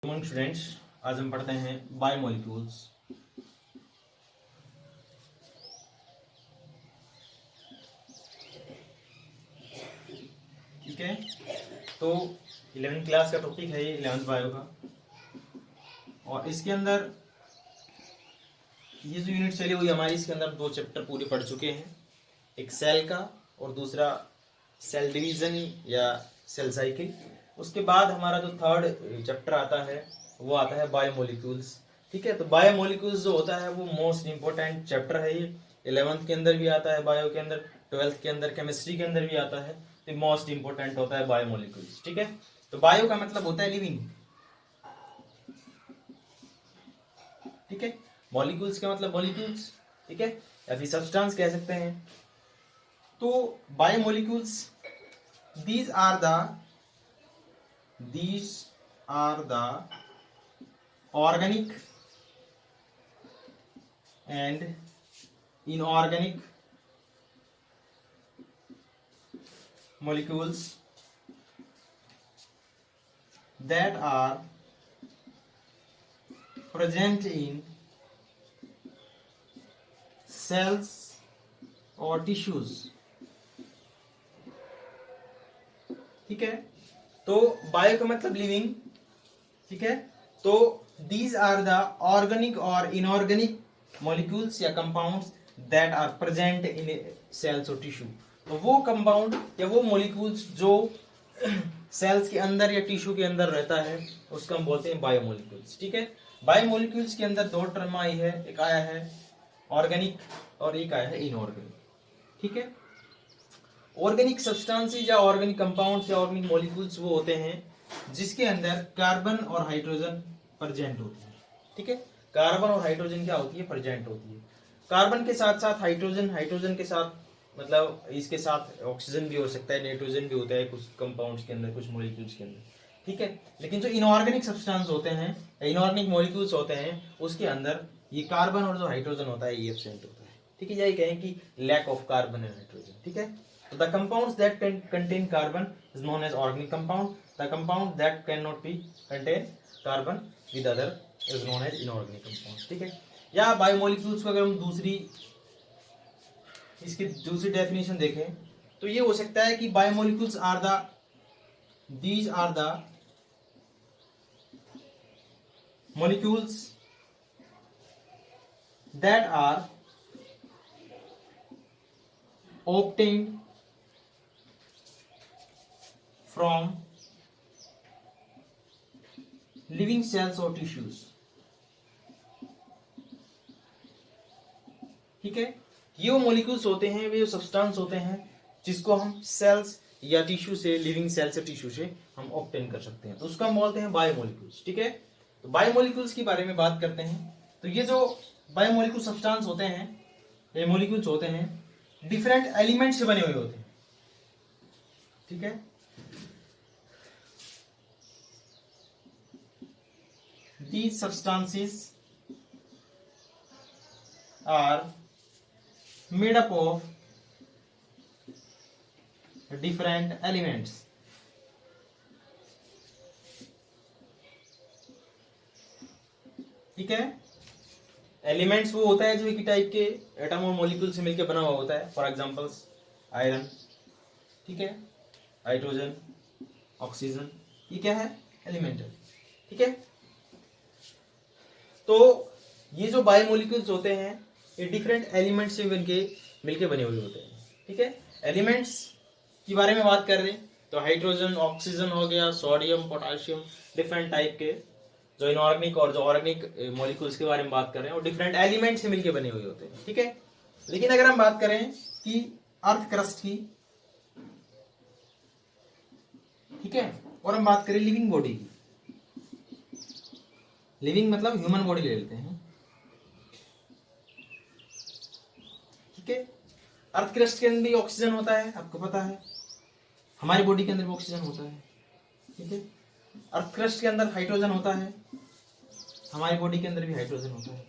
Morning students, आज हम पढ़ते हैं बायोमोलिक्यूल्स। ठीक है, तो 11वीं क्लास का टॉपिक है ये, 11th बायो का। और इसके अंदर ये जो यूनिट चली हुई हमारी, इसके अंदर दो चैप्टर पूरे पढ़ चुके हैं, एक सेल का और दूसरा सेल डिवीजन या सेल साइकिल। उसके बाद हमारा जो थर्ड चैप्टर आता है वो आता है बायोमोलिक्यूल्स। ठीक है, तो बायोमोलिक्यूल्स जो होता है वो मोस्ट इंपॉर्टेंट चैप्टर है। ये 11th के अंदर भी आता है, बायो के अंदर, 12th के अंदर, केमिस्ट्री के अंदर भी आता है। तो मोस्ट इंपॉर्टेंट होता है बायोमोलिक्यूल्स। ठीक है, तो बायो का मतलब होता है लिविंग। ठीक है, मॉलिक्यूल्स का मतलब मॉलिक्यूल्स, ठीक है, या फिर सब्सटेंस कह सकते हैं। तो biomolecules these are the organic and inorganic molecules that are present in cells or tissues। ठीक है, तो बायो का मतलब लिविंग। ठीक है, तो these are the organic or inorganic molecules या compounds that are present in cells or tissue। तो वो कंपाउंड या वो मॉलिक्यूल्स जो सेल्स के अंदर या टिश्यू के अंदर रहता है उसको हम बोलते हैं बायोमोलिक्यूल्स। ठीक है, बायोमोलिक्यूल्स के अंदर दो टर्म आई है, एक आया है ऑर्गेनिक और एक आया है इनऑर्गेनिक। ठीक है, ऑर्गेनिक सब्सटेंसेस या ऑर्गेनिक कंपाउंड्स या ऑर्गेनिक मॉलिक्यूल्स वो होते हैं जिसके अंदर कार्बन और हाइड्रोजन प्रेजेंट होती है। ठीक है, कार्बन और हाइड्रोजन क्या होती है, प्रेजेंट होती है। कार्बन के साथ साथ हाइड्रोजन, हाइड्रोजन के साथ मतलब इसके साथ ऑक्सीजन भी हो सकता है, नाइट्रोजन भी होता है कुछ कंपाउंड्स के अंदर, कुछ मॉलिक्यूल्स के अंदर। ठीक है, लेकिन जो इनऑर्गेनिक सब्सटेंस होते हैं, इनऑर्गेनिक मॉलिक्यूल्स होते हैं, उसके अंदर ये कार्बन और जो हाइड्रोजन होता है ये एब्सेंट होता है। ठीक है, यही कहें कि lack of carbon and hydrogen. ठीक है, so the compounds that can contain carbon is known as organic compound. The compound that cannot be contain carbon with other is known as inorganic compound। ठीक है, या biomolecules को अगर हम इसकी दूसरी डेफिनेशन देखें तो ये हो सकता है कि biomolecules these are the molecules that are obtained from living cells or tissues। ठीक है, ये वो मॉलिक्यूल्स होते हैं, वे जो सब्सटेंस होते हैं जिसको हम सेल्स या टिश्यू से, लिविंग सेल से, टिश्यू से हम ऑब्टेन कर सकते हैं, तो उसको हम बोलते हैं बायोमोलिक्यूल्स। ठीक है, तो बायोमोलिक्यूल्स के बारे में बात करते हैं। तो ये जो बायोमोलिक्यूल सब्सटेंस होते हैं, ये मॉलिक्यूल्स होते हैं, डिफरेंट एलिमेंट से बने हुए होते हैं। ठीक है, these substances are made up of different elements। ठीक है, एलिमेंट्स वो होता है जो एक टाइप के एटम और मॉलिक्यूल से मिलकर बना हुआ होता है। फॉर एग्जांपल्स आयरन, ठीक है, हाइड्रोजन, ऑक्सीजन, ये क्या है, एलिमेंट है। ठीक है, तो ये जो बायोमोलिक्यूल्स होते हैं ये डिफरेंट एलिमेंट्स से मिलके बने हुए होते हैं। ठीक है, एलिमेंट्स के बारे में बात कर रहे हैं तो हाइड्रोजन, ऑक्सीजन हो गया, सोडियम, पोटेशियम, डिफरेंट टाइप के जो इनऑर्गेनिक और जो ऑर्गेनिक मॉलिक्यूल्स के बारे में बात कर रहे हैं और डिफरेंट एलिमेंट से मिलके बने हुए होते हैं। ठीक है, लेकिन अगर हम बात करें कि अर्थ क्रस्ट की, ठीक है, और हम बात करें लिविंग बॉडी की, लिविंग मतलब ह्यूमन बॉडी ले लेते हैं। ठीक है, अर्थ क्रस्ट के अंदर भी ऑक्सीजन होता है, आपको पता है, हमारी बॉडी के अंदर भी ऑक्सीजन होता है। ठीक है, अर्थ क्रस्ट के अंदर हाइड्रोजन होता है, हमारी बॉडी के अंदर भी हाइड्रोजन होता है।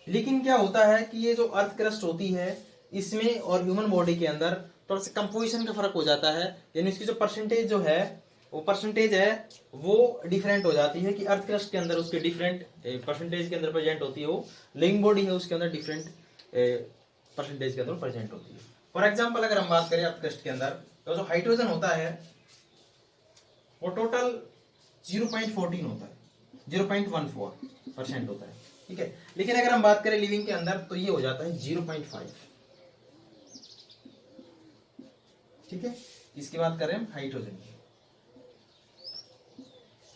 लेकिन क्या होता है कि ये जो अर्थ क्रस्ट होती है इसमें और ह्यूमन बॉडी के अंदर थोड़ा सा कंपोजिशन का फर्क हो जाता है, यानी इसकी जो परसेंटेज जो है वो परसेंटेज है वो डिफरेंट हो जाती है कि अर्थ क्रस्ट के अंदर उसके डिफरेंट परसेंटेज के अंदर प्रेजेंट होती है, वो लिविंग बॉडी है उसके अंदर डिफरेंट परसेंटेज के अंदर प्रेजेंट होती है। फॉर एग्जांपल अगर हम बात करें अर्थ क्रस्ट के अंदर तो जो हाइड्रोजन होता है वो टोटल 0.14 होता है, 0.14% होता है, ठीक है। लेकिन अगर हम बात करें लिविंग के अंदर तो ये हो जाता है 0.5, ठीक है। इसकी बात करें हम हाइड्रोजन की,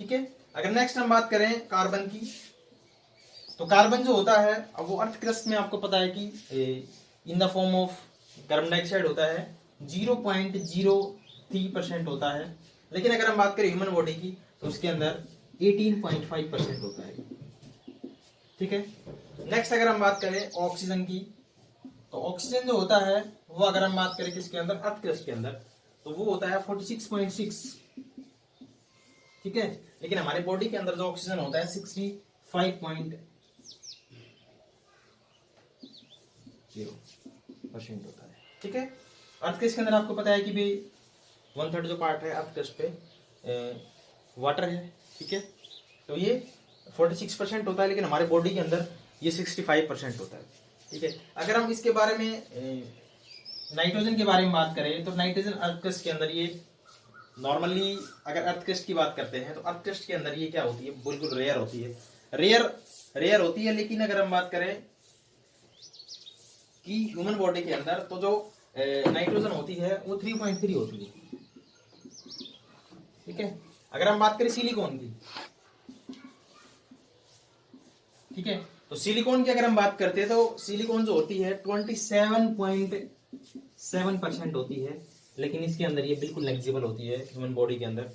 ठीक है। अगर नेक्स्ट हम बात करें कार्बन की, तो कार्बन जो होता है अब वो अर्थ क्रस्ट में आपको पता है कि in the form of carbon dioxide होता है, 0.03% होता है। लेकिन अगर हम बात करें ह्यूमन बॉडी की तो उसके अंदर 18.5% होता है, ठीक है। नेक्स्ट अगर हम बात करें ऑक्सीजन की, तो ऑक्सीजन जो होता है वो अगर हम बात करें किसके अंदर, अर्थ क्रस्ट के अंदर, तो वो होता है 46.6, ठीक है। लेकिन हमारे बॉडी के अंदर जो ऑक्सीजन होता है 65.0% होता है, ठीक है। अर्थ क्रस्ट के अंदर आपको पता है कि भाई 1/3 जो पार्ट है अर्थ क्रस्ट पे वाटर है, ठीक है। तो ये 46% होता है, लेकिन हमारे बॉडी के अंदर ये 65% होता है, ठीक है। अगर हम इसके बारे में नाइट्रोजन के बारे में बात करें तो नाइट्रोजन अर्थ क्रस्ट के अंदर ये नॉर्मली, अगर अर्थ क्रस्ट की बात करते हैं तो अर्थ क्रस्ट के अंदर ये क्या होती है, बिल्कुल रेयर होती है, रेयर होती है। लेकिन अगर हम बात करें कि ह्यूमन बॉडी के अंदर तो जो नाइट्रोजन होती है वो 3.3 होती है, ठीक है। अगर हम बात करें सिलिकॉन की, ठीक है, तो सिलिकॉन की अगर हम बात करते हैं तो सिलिकॉन जो होती है 27.7% होती है, लेकिन इसके अंदर ये बिल्कुल नेग्लिजिबल होती है ह्यूमन बॉडी के अंदर।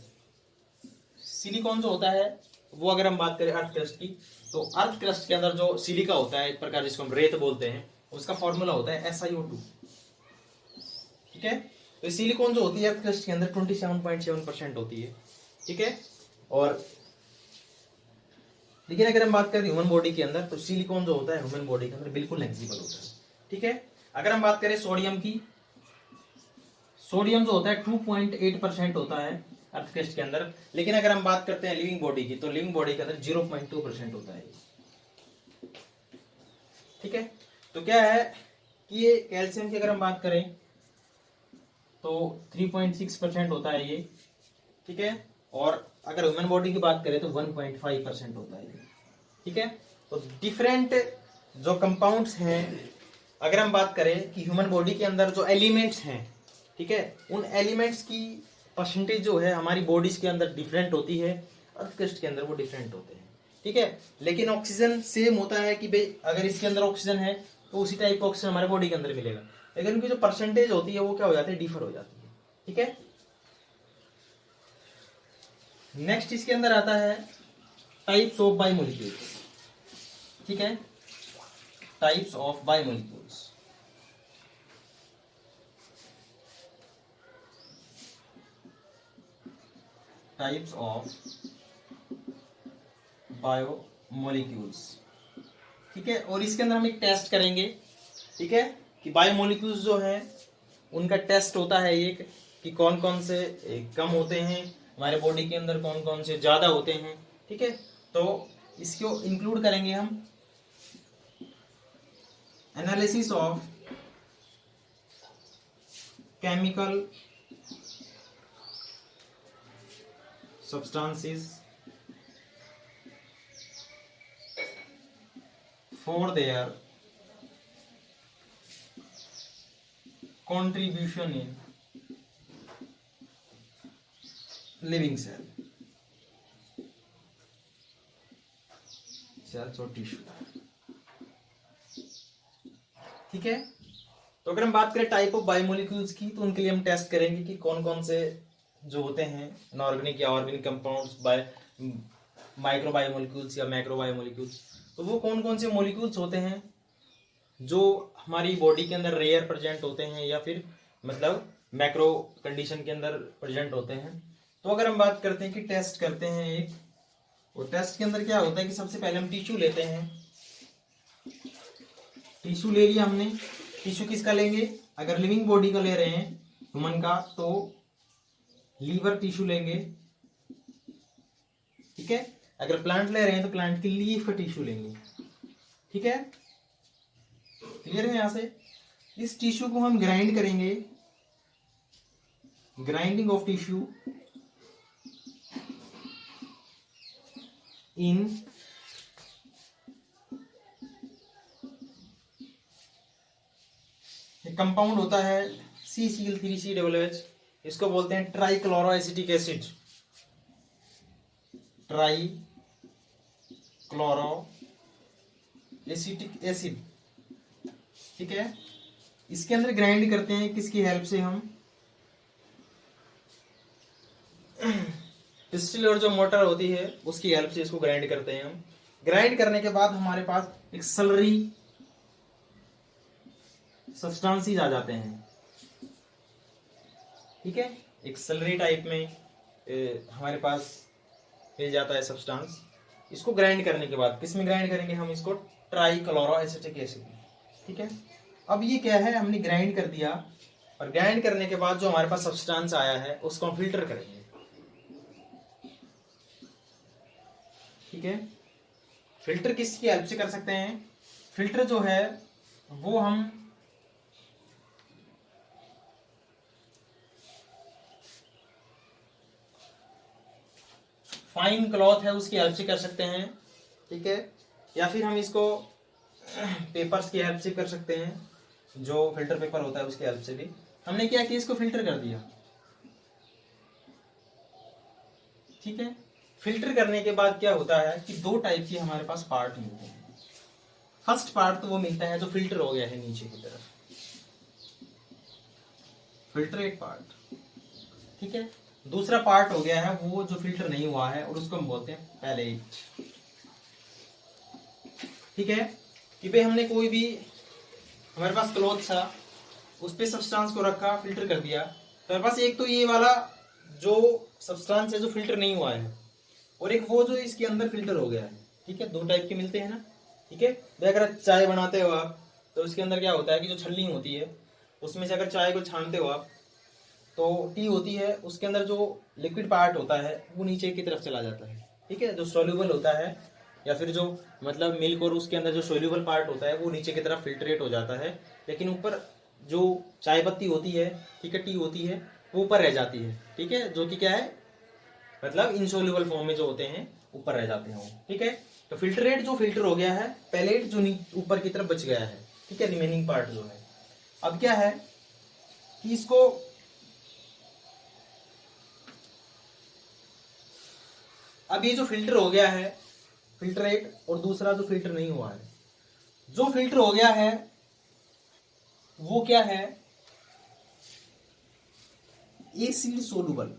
सिलिकॉन जो होता है वो अगर हम बात करें अर्थ क्रस्ट की, तो अर्थ क्रस्ट के अंदर जो सिलिका होता है एक प्रकार जिसको हम रेत बोलते हैं, उसका फॉर्मूला होता है SiO2, ठीक है। तो सिलिकॉन जो होती है अर्थ क्रस्ट के अंदर 27.7% होती है, ठीक है। और लेकिन अगर हम बात करें ह्यूमन बॉडी के अंदर तो सिलिकॉन जो होता है ह्यूमन बॉडी के अंदर बिल्कुल नेग्लिजिबल होता है, ठीक है। अगर हम बात करें सोडियम की, सोडियम जो होता है 2.8% होता है अर्थ क्रस्ट के अंदर। लेकिन अगर हम बात करते हैं लिविंग बॉडी की, तो लिविंग बॉडी के अंदर 0.2% होता है, ठीक है। तो क्या है कि ये कैल्शियम की अगर हम बात करें तो 3.6% होता है ये, ठीक है। और अगर ह्यूमन बॉडी की बात करें तो 1.5% होता है, ठीक है। तो डिफरेंट जो कंपाउंड्स हैं, अगर हम बात करें कि ह्यूमन बॉडी के अंदर जो एलिमेंट्स हैं, ठीक है, उन एलिमेंट्स की परसेंटेज जो है हमारी बॉडीज के अंदर डिफरेंट होती है, अर्थ क्रस्ट के अंदर वो डिफरेंट होते हैं, ठीक है। लेकिन ऑक्सीजन सेम होता है कि भाई अगर इसके अंदर ऑक्सीजन है तो उसी टाइप का ऑक्सीजन हमारे बॉडी के अंदर मिलेगा, लेकिन उनकी जो परसेंटेज होती है वो क्या हो जाती है, डिफर हो जाती है, ठीक है। नेक्स्ट इसके अंदर आता है टाइप्स ऑफ बायोमोलिक्यूल्स, ठीक है, types of biomolecules. Types of biomolecules, ठीक है। और इसके अंदर हम एक टेस्ट करेंगे, ठीक है, कि बायोमोलिक्यूल्स जो हैं उनका टेस्ट होता है एक कि कौन कौन से कम होते हैं हमारे बॉडी के अंदर, कौन कौन से ज्यादा होते हैं, ठीक है। तो इसको इंक्लूड करेंगे हम analysis of chemical substances for their contribution in living cells or tissue, ठीक है। तो अगर हम बात करें टाइप ऑफ बायोमोलिक्यूल्स की, तो उनके लिए हम टेस्ट करेंगे कि कौन कौन से जो होते हैं इनऑर्गेनिक या ऑर्गेनिक कंपाउंड्स, माइक्रो बायोमोलिक्यूल्स या मैक्रो बायोमोलिक्यूल्स, तो वो कौन कौन से मोलिक्यूल्स होते हैं जो हमारी बॉडी के अंदर रेयर प्रेजेंट होते हैं या फिर मतलब मैक्रो कंडीशन के अंदर प्रेजेंट होते हैं। तो अगर हम बात करते हैं कि टेस्ट करते हैं एक, वो टेस्ट के अंदर क्या होता है कि सबसे पहले हम टिश्यू लेते हैं, टिश्यू ले लिया हमने। टिश्यू किसका लेंगे, अगर लिविंग बॉडी का ले रहे हैं ह्यूमन का तो लीवर टिश्यू लेंगे, ठीक है। अगर प्लांट ले रहे हैं तो प्लांट की लीफ का टिश्यू लेंगे, ठीक है, क्लियर है। यहां से इस टिश्यू को हम ग्राइंड करेंगे, grinding of tissue in compound होता है CCl3COOH, इसको बोलते हैं trichloro acetic acid, trichloro acetic acid, ठीक है। इसके अंदर ग्राइंड करते हैं किसकी हेल्प से, हम पिस्टल और जो मोटर होती है उसकी हेल्प से इसको ग्राइंड करते हैं हम। ग्राइंड करने के बाद हमारे पास एक सलरी सब्सटेंसेस आ जाते हैं, ठीक है। एक सलरी टाइप में हमारे पास मिल जाता है सब्सटेंस। इसको ग्राइंड करने के बाद किस में ग्राइंड करेंगे हम, इसको ट्राइक्लोरो एसिटिक एसिड, ठीक है। अब ये क्या है, हमने ग्राइंड कर दिया, और ग्राइंड करने के बाद जो हमारे पास सब्सटेंस आया है उसको हम फिल्टर करेंगे, ठीक है। फिल्टर किसकी हेल्प से कर सकते हैं, फिल्टर जो है वो हम फाइन क्लॉथ है उसकी हेल्प से कर सकते हैं, ठीक है, या फिर हम इसको पेपर्स की हेल्प से कर सकते हैं, जो फिल्टर पेपर होता है उसकी हेल्प से भी। हमने क्या किया, इसको फिल्टर कर दिया, ठीक है। फिल्टर करने के बाद क्या होता है कि दो टाइप के हमारे पास पार्ट मिलते हैं। फर्स्ट पार्ट तो वो मिलता है जो फिल्टर हो गया है नीचे की तरफ, फिल्ट्रेट पार्ट, ठीक है। दूसरा पार्ट हो गया है वो जो फिल्टर नहीं हुआ है और उसको हम बोलते हैं पैलेट, ठीक है। कि भाई हमने कोई भी हमारे पास क्लॉथ था, उस पे सब्सटेंस को रखा, फिल्टर कर दिया, तो हमारे पास एक तो ये वाला जो सब्सटेंस है जो फिल्टर नहीं हुआ है, और एक वो जो इसके अंदर फिल्टर हो गया है, ठीक है। दो टाइप के मिलते हैं ना, ठीक है। अगर चाय बनाते हो आप तो उसके अंदर क्या होता है कि जो छलनी होती है उसमें से अगर चाय को छानते हो आप तो टी होती है, उसके अंदर जो लिक्विड पार्ट होता है वो नीचे की तरफ चला जाता है, ठीक है। जो सोल्यूबल होता है या फिर जो मतलब मिल्क और उसके अंदर जो सोल्यूबल पार्ट होता है वो नीचे की तरफ फिल्ट्रेट हो जाता है, लेकिन ऊपर जो चाय पत्ती होती है, ठीक है, टी होती है, वो ऊपर रह जाती है, ठीक है, जो कि क्या है मतलब इनसोल्यूबल फॉर्म में जो होते हैं ऊपर रह जाते हैं वो, ठीक है। तो फिल्ट्रेट जो फिल्टर हो गया है, पैलेट जो ऊपर की तरफ बच गया है, ठीक है, रिमेनिंग पार्ट जो है। अब क्या है कि इसको अब ये जो फिल्टर हो गया है फिल्ट्रेट, और दूसरा जो फिल्टर नहीं हुआ है, जो फिल्टर हो गया है वो क्या है, एसिड सोल्यूबल।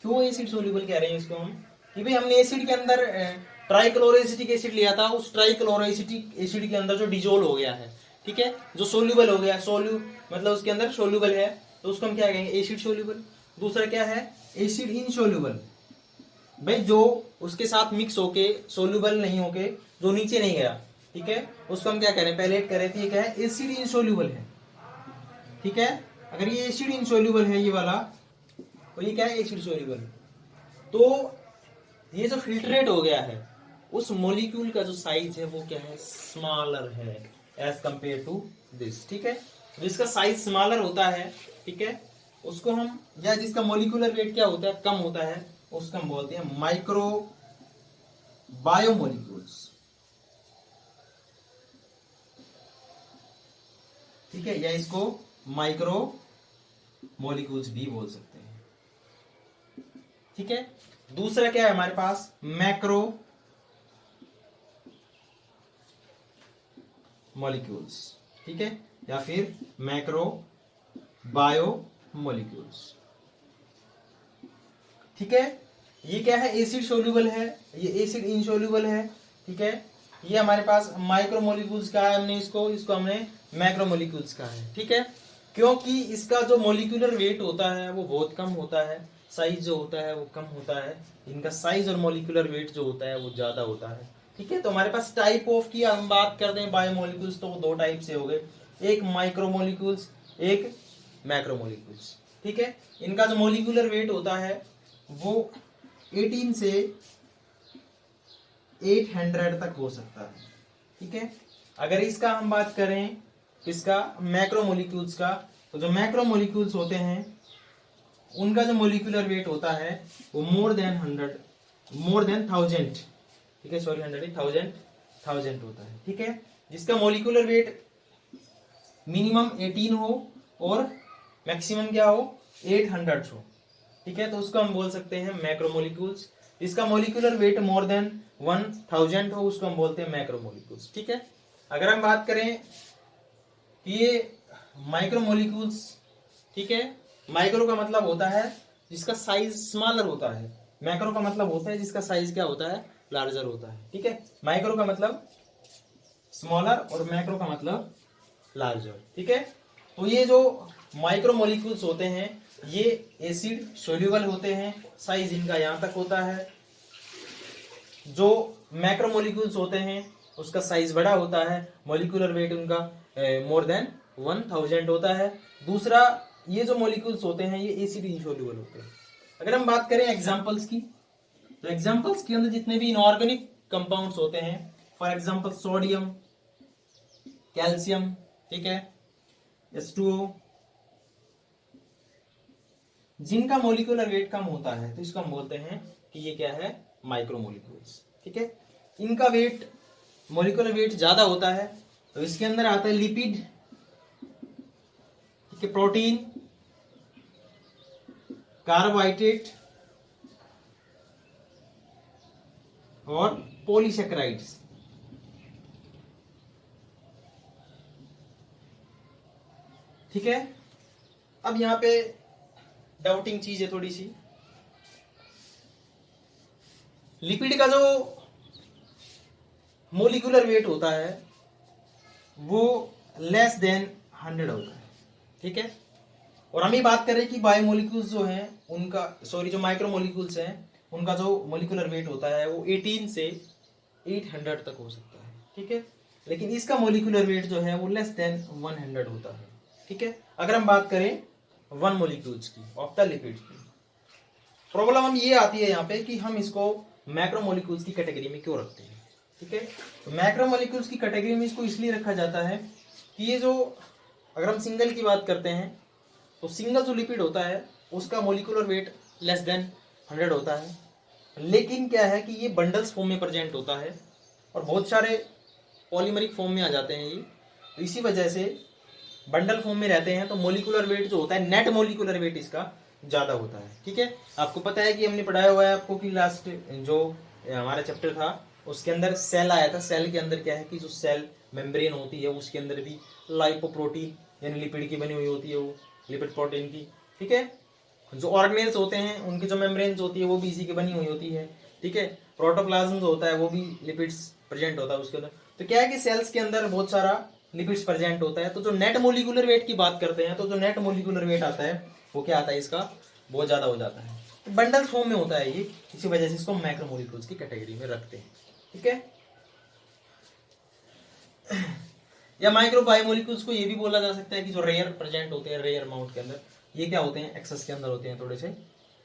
क्यों एसिड सोल्यूबल कह रहे हैं इसको हम, कि भाई हमने एसिड के अंदर ट्राइक्लोरोएसिटिक एसिड लिया था, उस ट्राइक्लोरोएसिटिक एसिड के अंदर जो डिजोल्व हो गया है, ठीक है, जो सोल्यूबल हो गया, मतलब उसके अंदर सोल्यूबल है, तो उसको हम क्या कहेंगे, एसिड सोल्यूबल। दूसरा क्या है, एसिड इनसोल्यूबल, भाई जो उसके साथ मिक्स होके सोल्यूबल नहीं होके जो नीचे नहीं गया, ठीक है, उसको हम क्या कह रहे हैं, पैलेट कह रहे थे, क्या है, एसिड इनसोल्यूबल है, ठीक है। अगर ये एसिड इनसोल्यूबल है ये वाला, तो ये क्या है, एसिड सोल्यूबल। तो ये जो फिल्ट्रेट हो गया है उस मॉलिक्यूल का जो साइज है वो क्या है, स्मॉलर है एज कंपेयर टू दिस, ठीक है। जिसका साइज स्मॉलर होता है, ठीक है, उसको हम, या जिसका मॉलिक्यूलर वेट क्या होता है, कम होता है, उसको हम बोलते हैं माइक्रो बायोमोलिक्यूल्स, ठीक है, या इसको माइक्रो मॉलिक्यूल्स भी बोल सकते हैं, ठीक है। दूसरा क्या है हमारे पास, मैक्रो मॉलिक्यूल्स, ठीक है, या फिर मैक्रो बायो मॉलिक्यूल्स, ठीक है। ये क्या है, एसिड सोल्यूबल है, ये एसिड इनसोल्यूबल है, ठीक है। ये हमारे पास माइक्रो मॉलिक्यूल्स का है, हमने इसको हमने मैक्रो मॉलिक्यूल्स का है, ठीक है। क्योंकि इसका जो मॉलिक्यूलर वेट होता है वो बहुत कम होता है, साइज जो होता है वो कम होता है, इनका साइज और मॉलिक्यूलर वेट जो होता है वो ज्यादा होता है, ठीक है। तो हमारे पास टाइप ऑफ की हम बात करते हैं बायोमोलिक्यूल्स, तो वो दो टाइप से हो गए, एक माइक्रोमोलिक्यूल्स, एक मैक्रोमोलिक्यूल्स, ठीक है। इनका जो मोलिकुलर वेट होता है वो 18 से 800 तक हो सकता है, ठीक है। अगर इसका हम बात करें इसका मैक्रोमोलिक्यूल्स का, तो जो मैक्रोमोलिक्यूल्स होते हैं उनका जो मोलिकुलर वेट होता है वो मोर देन 1000, ठीक है, सॉरी 100 होता है, ठीक है। जिसका मोलिकुलर वेट मिनिमम 18 हो और मैक्सिमम क्या हो 800 हो, ठीक है। तो उसको हम बोल सकते हैं मैक्रोमोलिक्यूल्स। इसका मोलिकुलर वेट मोर देन 1000 हो उसको हम बोलते हैं मैक्रोमोलिक्यूल्स, ठीक है। अगर हम बात करें कि ये माइक्रोमोलिक्यूल्स, ठीक है, माइक्रो का मतलब होता है जिसका साइज स्मॉलर होता है, मैक्रो का मतलब होता है जिसका साइज क्या होता है लार्जर होता है, ठीक है। माइक्रो का मतलब स्मॉलर और मैक्रो का मतलब लार्जर, ठीक है। तो ये जो माइक्रोमोलिक्यूल्स होते हैं ये एसिड सोल्यूबल होते हैं, साइज इनका यहां तक होता है। जो मैक्रोमोलिक्यूल्स होते हैं उसका साइज बड़ा होता है, मोलिकुलर वेट उनका मोर देन 1000 होता है। दूसरा ये जो मोलिक्यूल्स होते हैं ये एसिड इनसोल्यूबल होते हैं। अगर हम बात करें एग्जांपल्स की, तो एग्जांपल्स के अंदर जितने भी इनऑर्गेनिक कंपाउंड्स होते हैं, फॉर एग्जांपल सोडियम, कैल्शियम, ठीक है, H2O, जिनका मोलिकुलर वेट कम होता है तो इसको हम बोलते हैं कि ये क्या है माइक्रोमोलिक्यूल्स, ठीक है। इनका वेट मोलिकुलर वेट ज्यादा होता है तो इसके अंदर आता है लिपिड, ठीक है, प्रोटीन, कार्बोहाइड्रेट और पॉलीसेकेराइड्स, ठीक है। अब यहां पे डाउटिंग चीज है थोड़ी सी, लिपिड का जो मोलिकुलर वेट होता है वो लेस देन 100 होता है, ठीक है। और हम ये बात करें कि बायोमोलिक्यूल्स जो हैं उनका, सॉरी जो माइक्रोमोलिक्यूल्स हैं उनका जो मोलिकुलर वेट होता है वो 18 से 800 तक हो सकता है, ठीक है। लेकिन इसका मोलिकुलर वेट जो है वो लेस देन 100 होता है, ठीक है। अगर हम बात करें वन मोलिक्यूल्स की ऑफ द लिपिड की, प्रॉब्लम हम ये आती है यहाँ पे कि हम इसको मैक्रोमोलिक्यूल्स की कैटेगरी में क्यों रखते हैं, ठीक है। तो मैक्रोमोलिक्यूल्स की कैटेगरी में इसको इसलिए रखा जाता है कि ये जो, अगर हम सिंगल की बात करते हैं तो सिंगल जो लिपिड होता है उसका मोलिकुलर वेट लेस देन 100 होता है, लेकिन क्या है कि ये बंडल्स फॉर्म में प्रेजेंट होता है और बहुत सारे पॉलीमरिक फॉर्म में आ जाते हैं ये, तो इसी वजह से बंडल फॉर्म में रहते हैं तो मोलिकुलर वेट जो होता है, नेट मोलिकुलर वेट इसका ज्यादा होता है, ठीक है। आपको पता है कि हमने पढ़ाया हुआ है आपको कि लास्ट जो हमारा चैप्टर था उसके अंदर सेल आया था, सेल के अंदर क्या है कि जो सेल मेम्ब्रेन होती है उसके अंदर भी लाइपोप्रोटीन यानी लिपिड की बनी हुई होती है, वो लिपिड प्रोटीन की, ठीक है। जो ऑर्गेनेल्स होते हैं उनकी जो मेम्ब्रेन्स होती है वो भी इसी की बनी हुई होती है, ठीक है। प्रोटोप्लाज्म जो होता है वो भी लिपिड्स प्रेजेंट होता है उसके अंदर। तो क्या है कि सेल्स के अंदर बहुत सारा लिपिड्स प्रेजेंट होता है। तो जो नेट मोलिकुलर वेट की बात करते हैं तो जो नेट मोलिकुलर वेट आता है वो क्या आता है इसका बहुत ज्यादा हो जाता है, तो बंडल फॉर्म में होता है ये, इसी वजह से इसको मैक्रोमोलिक्यूल्स की कैटेगरी में रखते हैं, ठीक है। या माइक्रो बायोमोलिक्यूल्स को ये भी बोला जा सकता है कि जो रेयर प्रेजेंट होते हैं, रेयर अमाउंट के अंदर, ये क्या होते हैं एक्सेस के अंदर होते हैं थोड़े से,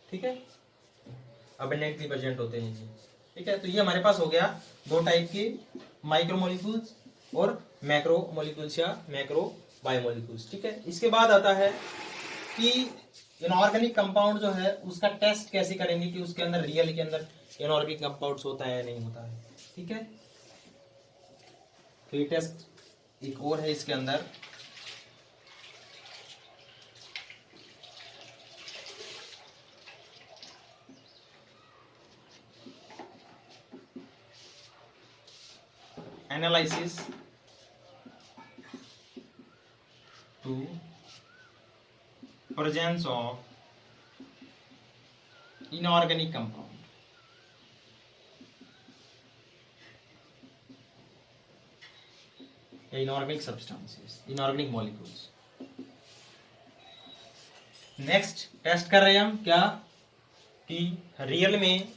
ठीक है, अबंडेंटली प्रेजेंट होते हैं ये, ठीक है। तो ये हमारे पास हो गया दो टाइप के माइक्रोमोलिक्यूल्स और मैक्रोमोलिक्यूल्स या मैक्रो बायोमोलिक्यूल्स, ठीक है। इसके बाद आता है कि इनऑर्गेनिक कंपाउंड जो है उसका टेस्ट कैसे करेंगे कि उसके अंदर रियल के अंदर इनऑर्गेनिक कंपाउंड्स होता है या नहीं होता है, ठीक है। तो ये टेस्ट एक और है इसके अंदर, analysis to presence of inorganic compound, inorganic substances, inorganic molecules. Next test कर रहे हैं हम क्या कि रियल में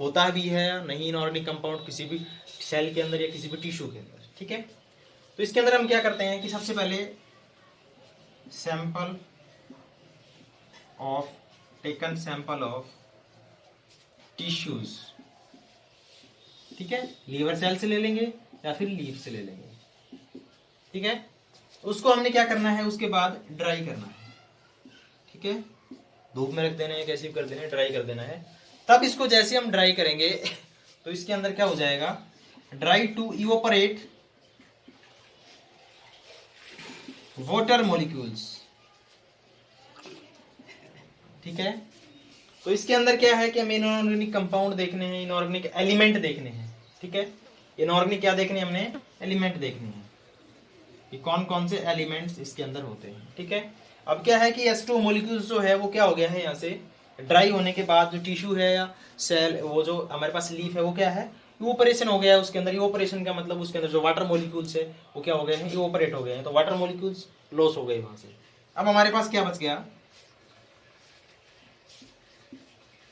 होता भी है या नहीं इनऑर्गेनिक कंपाउंड किसी भी सेल के अंदर या किसी भी टिश्यू के अंदर, ठीक है। तो इसके अंदर हम क्या करते हैं कि सबसे पहले sample of taken sample of tissues, ठीक है, लीवर सेल से ले लेंगे या फिर लीफ से ले लेंगे, ठीक है। उसको हमने क्या करना है, उसके बाद ड्राई करना है, ठीक है, धूप में रख देना है, कैसे कर देना है, ड्राई कर देना है। तब इसको जैसे हम ड्राई करेंगे तो इसके अंदर क्या हो जाएगा, dry to evaporate water molecules, ठीक है। तो इसके अंदर क्या है कि हमें इनऑर्गेनिक कंपाउंड देखने हैं, इनऑर्गेनिक एलिमेंट देखने हैं, ठीक है। इनऑर्गेनिक क्या देखने हैं हमने, एलिमेंट देखने हैं कि कौन कौन से एलिमेंट्स इसके अंदर होते हैं, ठीक है। अब क्या है कि H2 मॉलिक्यूल्स जो है वो क्या हो गया है, यहाँ से ड्राई होने के बाद जो टिश्यू है या सेल, वो जो हमारे पास लीफ है वो क्या है, इवोपरेशन हो गया है उसके अंदर। इवोपरेशन का मतलब उसके अंदर जो वाटर मॉलिक्यूल्स है वो क्या हो गए हैं, इवोपरेट हो गए हैं, तो वाटर मॉलिक्यूल्स लॉस हो गए वहां से। अब हमारे पास क्या बच गया,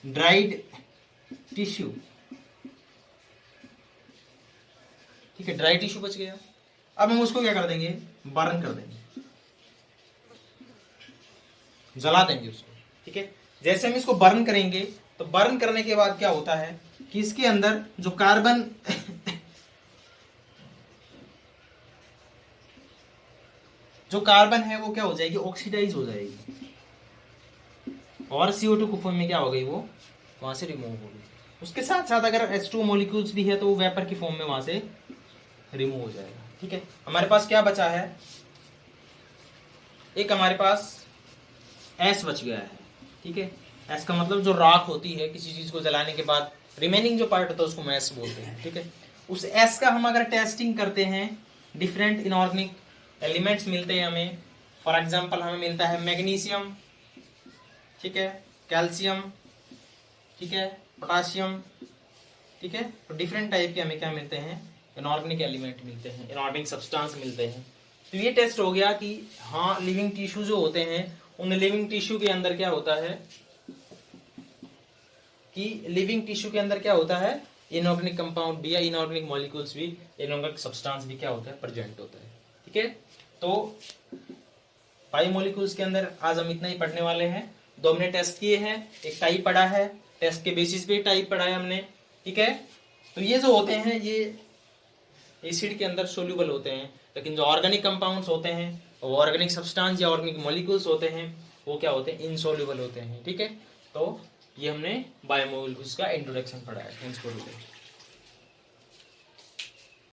ड्राइड टिश्यू, ठीक है, ड्राई टिश्यू बच गया। अब हम उसको क्या कर देंगे, बर्न कर देंगे, जला देंगे उसको, ठीक है। जैसे हम इसको बर्न करेंगे तो बर्न करने के बाद क्या होता है कि इसके अंदर जो कार्बन जो कार्बन है वो क्या हो जाएगी, ऑक्सीडाइज हो जाएगी और CO2 के फॉर्म में क्या हो गई, वो वहां से रिमूव हो गई। उसके साथ साथ अगर H2 मॉलिक्यूल्स भी है तो वो वेपर की फॉर्म में वहां से रिमूव हो जाएगा, ठीक है। हमारे पास क्या बचा है, एक हमारे पास एस बच गया है, ठीक है। एस का मतलब जो राख होती है किसी चीज को जलाने के बाद रिमेनिंग जो पार्ट होता है उसको एस बोलते हैं, ठीक है। उस एस का हम अगर टेस्टिंग करते हैं, डिफरेंट इनऑर्गेनिक एलिमेंट्स मिलते हैं हमें, फॉर एग्जांपल हमें मिलता है मैग्नीशियम, ठीक है, कैल्शियम, ठीक है, पोटाशियम, ठीक है। तो डिफरेंट टाइप के हमें क्या मिलते हैं, इनऑर्गेनिक एलिमेंट मिलते हैं, इनऑर्गेनिक सब्सटेंस मिलते हैं। तो ये टेस्ट हो गया कि हाँ लिविंग टिश्यू जो होते हैं उन लिविंग टिश्यू के अंदर क्या होता है, कि लिविंग टिश्यू के अंदर क्या होता है, इनऑर्गेनिक कंपाउंड भी या इनऑर्गेनिक मॉलिक्यूल्स भी, इनऑर्गेनिक सब्सटेंस भी क्या होता है, प्रेजेंट होता है, ठीक है। तो बायोमोलिक्यूल्स के अंदर आज हम इतना ही पढ़ने वाले हैं। दो हमने टेस्ट किए हैं, एक टाइप पढ़ा है, टेस्ट के बेसिस पे टाइप पढ़ा है हमने, ठीक है। तो ये जो होते हैं ये एसिड के अंदर सोल्यूबल होते हैं, लेकिन जो ऑर्गेनिक कंपाउंड्स होते हैं, वो ऑर्गेनिक सब्सटेंस या ऑर्गेनिक मॉलिक्यूल्स होते हैं, वो क्या होते हैं, इनसोल्यूबल होते हैं, ठीक है। तो ये हमने बायोमोलिक्यूल्स का इंट्रोडक्शन पढ़ा है। Thanks for today.